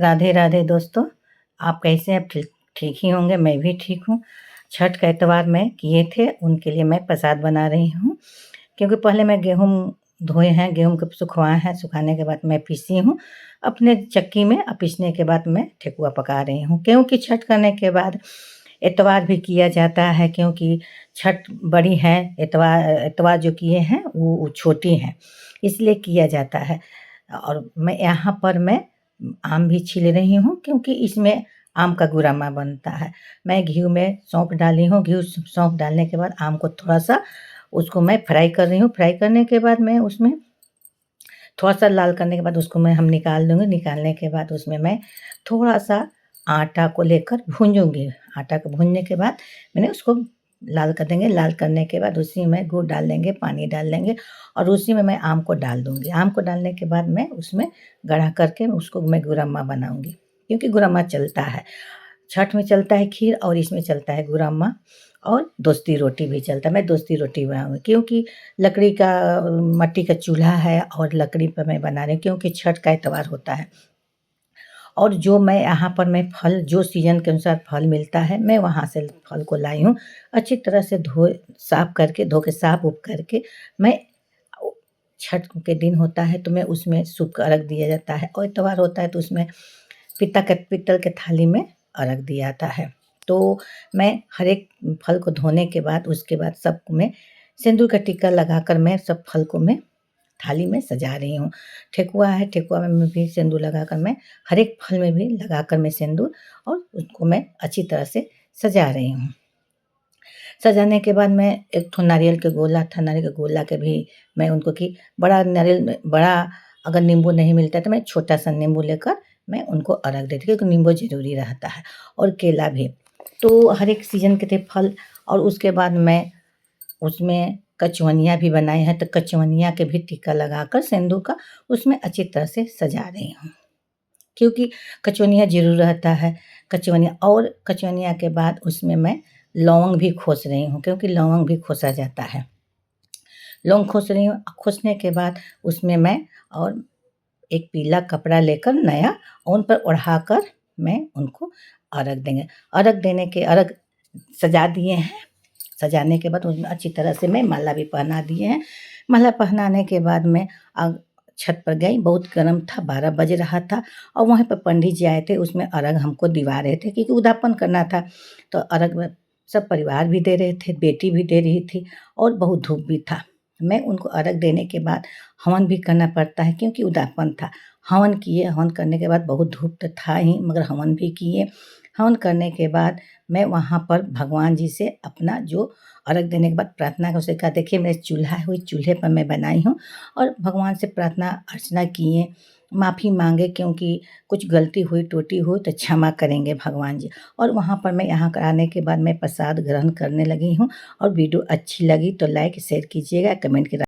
राधे राधे दोस्तों। आप कैसे हैं? ठीक ठीक ही होंगे, मैं भी ठीक हूँ। छठ का इतवार में किए थे, उनके लिए मैं प्रसाद बना रही हूँ। क्योंकि पहले मैं गेहूँ धोए हैं, गेहूँ को सुखवाए हैं, सुखाने के बाद मैं पीसी हूँ अपने चक्की में। पीसने के बाद मैं ठेकुआ पका रही हूँ, क्योंकि छठ करने के बाद इतवार भी किया जाता है। क्योंकि छठ बड़ी है, इतवार इतवार जो किए हैं वो छोटी हैं, इसलिए किया जाता है। और मैं आम भी छील रही हूँ, क्योंकि इसमें आम का गुरामा बनता है। मैं घी में सौंफ डाली हूँ। घी सौंफ डालने के बाद आम को थोड़ा-सा उसको मैं फ्राई कर रही हूँ। फ्राई करने के बाद मैं उसमें थोड़ा-सा लाल करने के बाद उसको हम निकाल लूँगी। निकालने के बाद उसमें मैं थोड़ा-सा आटा को लेकर भूंजूँगी। आटा को भूनने के बाद मैंने उसको लाल कर देंगे। लाल करने के बाद उसी में गुड़ डाल देंगे, पानी डाल देंगे और उसी में मैं आम को डाल दूँगी। आम को डालने के बाद मैं उसमें गढ़ा करके उसको मैं गुरम्मा बनाऊँगी, क्योंकि गुरम्मा चलता है। छठ में चलता है खीर और इसमें चलता है गुरम्मा, और दोस्ती रोटी भी चलता है। मैं दोस्ती रोटी बनाऊँगी, क्योंकि लकड़ी का मट्टी का चूल्हा है और लकड़ी पे मैं बना रही हूँ, क्योंकि छठ का इतवार होता है। और जो मैं यहाँ पर मैं फल जो सीज़न के अनुसार फल मिलता है, मैं वहाँ से फल को लाई हूँ। अच्छी तरह से साफ़ करके धो के साफ़-उफ़ करके मैं ओ छठ के दिन होता है तो मैं उसमें शुभ का अर्घ दिया जाता है, और इतवार होता है तो उसमें पीतल के थाली में अर्घ दिया जाता है। तो मैं हर एक फल को धोने के बाद उसके बाद सब में सिंदूर का टिक्का लगाकर मैं सब फल को मैं थाली में सजा रही हूँ। ठेकुआ है, ठेकुआ में भी सिंदूर लगाकर मैं हर एक फल में भी लगाकर मैं सिंदूर और उसको मैं अच्छी तरह से सजा रही हूँ। सजाने के बाद मैं एक ठो नारियल के गोला था, नारियल के गोला के भी मैं उनको कि बड़ा नारियल में बड़ा अगर नींबू नहीं मिलता है तो मैं छोटा-सा नींबू लेकर मैं उनको अर्घ देती हूँ, क्योंकि नींबू ज़रूरी रहता है, और केला भी। तो हर एक सीज़न के थे फल, और उसके बाद मैं उसमें कचवनिया भी बनाए हैं, तो कचवनिया के भी टीका लगाकर सिंदूर का उसमें अच्छी तरह से सजा रही हूँ, क्योंकि कचवनिया ज़रूर रहता है। कचवनिया के बाद उसमें मैं लौंग भी खोस रही हूँ, क्योंकि लौंग भी खोसा जाता है। लौंग खोस रही हूँ। खोसने के बाद उसमें मैं और एक पीला कपड़ा लेकर नया उन पर ओढ़ाकर मैं उनको अर्घ देंगे। अर्घ सजा दिए हैं। सजाने के बाद उसमें अच्छी तरह से मैं माला भी पहना दिए हैं। माला पहनाने के बाद मैं छत पर गई। बहुत गर्म था, 12 बज रहा था, और वहाँ पर पंडित जी आए थे, उसमें अर्घ हमको दिवा रहे थे, क्योंकि उद्यापन करना था। तो अर्घ में सब परिवार भी दे रहे थे, बेटी भी दे रही थी, और बहुत धूप भी था। मैं उनको अर्घ देने के बाद हवन भी करना पड़ता है, क्योंकि उद्यापन था। हवन किए, हवन करने के बाद बहुत धूप तो था ही, मगर हवन भी किए। हवन करने के बाद मैं वहाँ पर भगवान जी से अपना जो अर्घ देने के बाद प्रार्थना का उससे कहा, देखिए मेरे चूल्हा है, वही चूल्हे पर मैं बनाई हूँ, और भगवान से प्रार्थना अर्चना किए, माफ़ी माँगे, क्योंकि कुछ गलती हुई टूटी हुई तो क्षमा करेंगे भगवान जी। और वहाँ पर मैं यहाँ आने के बाद मैं प्रसाद ग्रहण करने लगी हूँ। और वीडियो अच्छी लगी तो लाइक शेयर कीजिएगा, कमेंट